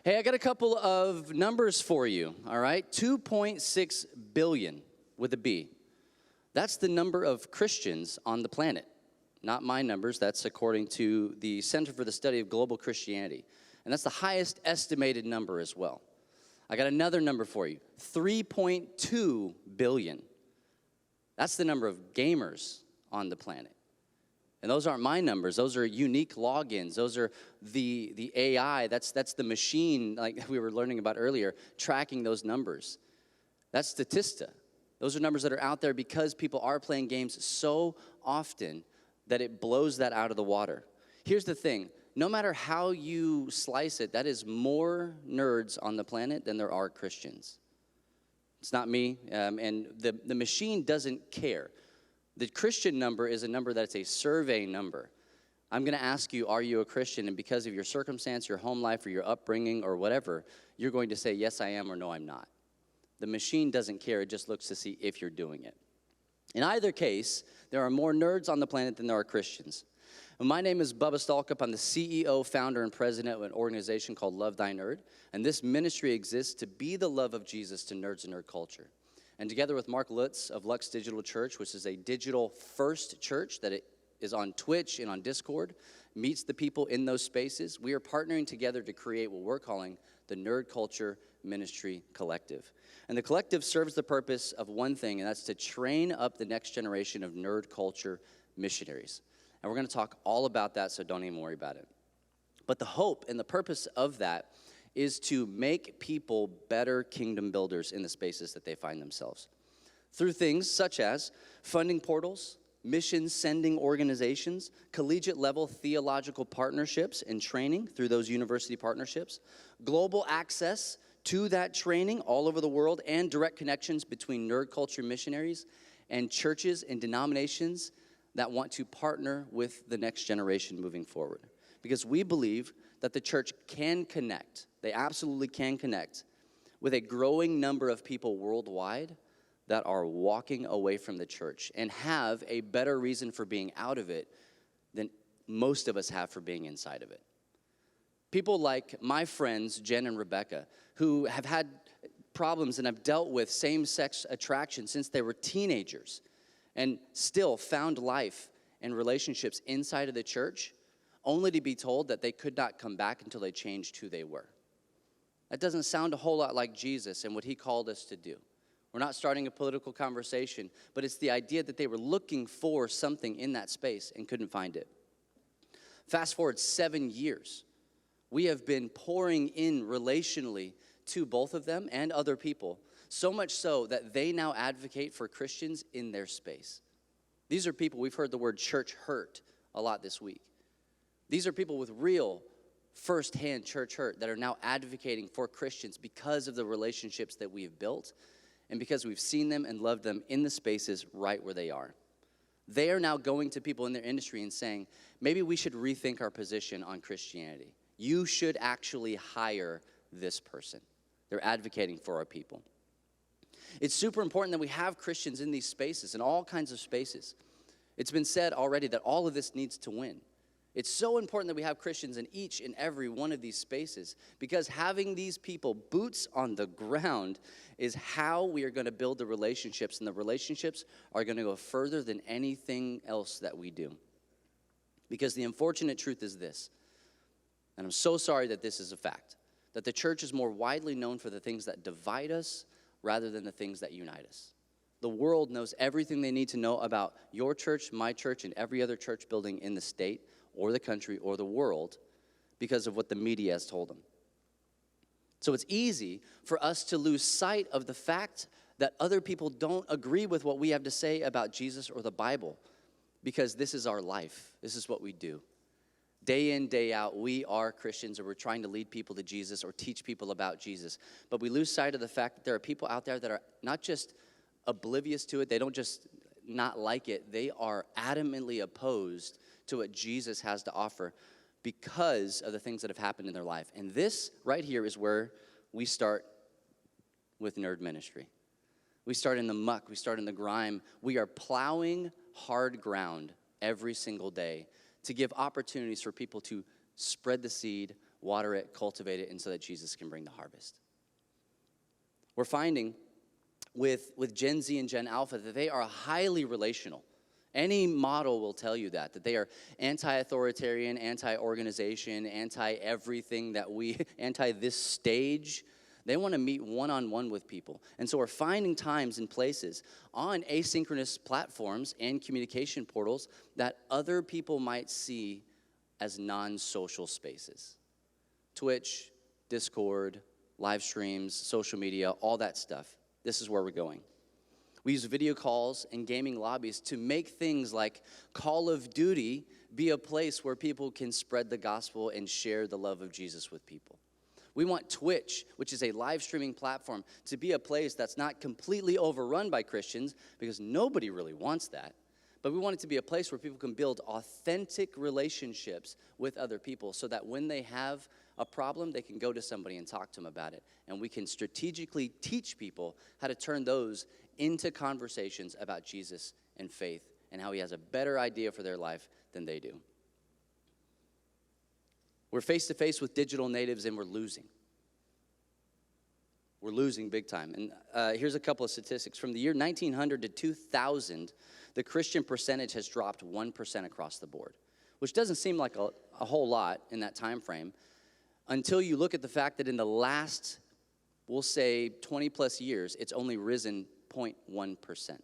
Hey, I got a couple of numbers for you, all right? 2.6 billion with a B. That's the number of Christians on the planet. Not my numbers, that's according to the Center for the Study of Global Christianity. And that's the highest estimated number as well. I got another number for you, 3.2 billion. That's the number of gamers on the planet. And those aren't my numbers. Those are unique logins. Those are the AI. That's the machine, like we were learning about earlier, tracking those numbers. That's Statista. Those are numbers that are out there because people are playing games so often that it blows that out of the water. Here's the thing. No matter how you slice it, that is more nerds on the planet than there are Christians. It's not me, and the machine doesn't care. The Christian number is a number that's a survey number. I'm going to ask you, are you a Christian? And because of your circumstance, your home life, or your upbringing, or whatever, you're going to say, yes, I am, or no, I'm not. The machine doesn't care. It just looks to see if you're doing it. In either case, there are more nerds on the planet than there are Christians. My name is Bubba Stallcup. I'm the CEO, founder, and president of an organization called Love Thy Nerd. And this ministry exists to be the love of Jesus to nerds and nerd culture. And together with Mark Lutz of Lux Digital Church, which is a digital-first church that it is on Twitch and on Discord, meets the people in those spaces, we are partnering together to create what we're calling the Nerd Culture Ministry Collective. And the collective serves the purpose of one thing, and that's to train up the next generation of nerd culture missionaries. And we're going to talk all about that, so don't even worry about it. But the hope and the purpose of that is to make people better kingdom builders in the spaces that they find themselves. Through things such as funding portals, mission sending organizations, collegiate level theological partnerships and training through those university partnerships, global access to that training all over the world, and direct connections between nerd culture missionaries and churches and denominations that want to partner with the next generation moving forward. Because we believe that the church can connect, they absolutely can connect, with a growing number of people worldwide that are walking away from the church and have a better reason for being out of it than most of us have for being inside of it. People like my friends, Jen and Rebecca, who have had problems and have dealt with same-sex attraction since they were teenagers and still found life and relationships inside of the church, only to be told that they could not come back until they changed who they were. That doesn't sound a whole lot like Jesus and what he called us to do. We're not starting a political conversation, but it's the idea that they were looking for something in that space and couldn't find it. Fast forward 7 years. We have been pouring in relationally to both of them and other people, so much so that they now advocate for Christians in their space. These are people, we've heard the word church hurt a lot this week. These are people with real firsthand church hurt that are now advocating for Christians because of the relationships that we have built and because we've seen them and loved them in the spaces right where they are. They are now going to people in their industry and saying, maybe we should rethink our position on Christianity. You should actually hire this person. They're advocating for our people. It's super important that we have Christians in these spaces, in all kinds of spaces. It's been said already that all of this needs to win. It's so important that we have Christians in each and every one of these spaces because having these people boots on the ground is how we are going to build the relationships, and the relationships are going to go further than anything else that we do. Because the unfortunate truth is this, and I'm so sorry that this is a fact, that the church is more widely known for the things that divide us rather than the things that unite us. The world knows everything they need to know about your church, my church, and every other church building in the state or the country or the world because of what the media has told them. So it's easy for us to lose sight of the fact that other people don't agree with what we have to say about Jesus or the Bible because this is our life. This is what we do. Day in, day out, we are Christians, or we're trying to lead people to Jesus or teach people about Jesus. But we lose sight of the fact that there are people out there that are not just oblivious to it, they don't just not like it, they are adamantly opposed to what Jesus has to offer because of the things that have happened in their life. And this right here is where we start with nerd ministry. We start in the muck, we start in the grime. We are plowing hard ground every single day to give opportunities for people to spread the seed, water it, cultivate it, and so that Jesus can bring the harvest. We're finding with Gen Z and Gen Alpha that they are highly relational. Any model will tell you that they are anti-authoritarian, anti-organization, anti-everything anti this stage. They want to meet one-on-one with people. And so we're finding times and places on asynchronous platforms and communication portals that other people might see as non-social spaces. Twitch, Discord, live streams, social media, all that stuff. This is where we're going. We use video calls and gaming lobbies to make things like Call of Duty be a place where people can spread the gospel and share the love of Jesus with people. We want Twitch, which is a live streaming platform, to be a place that's not completely overrun by Christians, because nobody really wants that. But we want it to be a place where people can build authentic relationships with other people so that when they have a problem, they can go to somebody and talk to them about it. And we can strategically teach people how to turn those into conversations about Jesus and faith and how he has a better idea for their life than they do. We're face-to-face with digital natives, and we're losing. We're losing big time. And here's a couple of statistics. From the year 1900 to 2000, the Christian percentage has dropped 1% across the board, which doesn't seem like a whole lot in that time frame until you look at the fact that in the last, we'll say, 20-plus years, it's only risen 0.1%.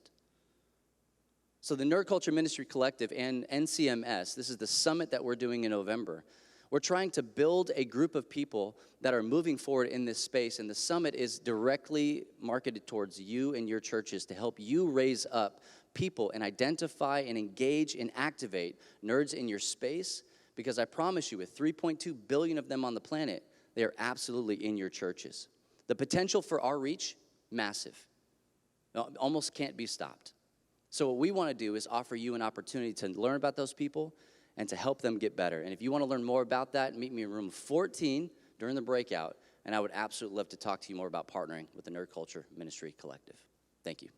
So the Nerd Culture Ministry Collective and NCMS, this is the summit that we're doing in November. We're trying to build a group of people that are moving forward in this space, and the summit is directly marketed towards you and your churches to help you raise up people and identify and engage and activate nerds in your space, because I promise you, with 3.2 billion of them on the planet, they are absolutely in your churches. The potential for our reach, massive. Almost can't be stopped. So what we want to do is offer you an opportunity to learn about those people and to help them get better. And if you want to learn more about that, meet me in room 14 during the breakout, and I would absolutely love to talk to you more about partnering with the Nerd Culture Ministry Collective. Thank you.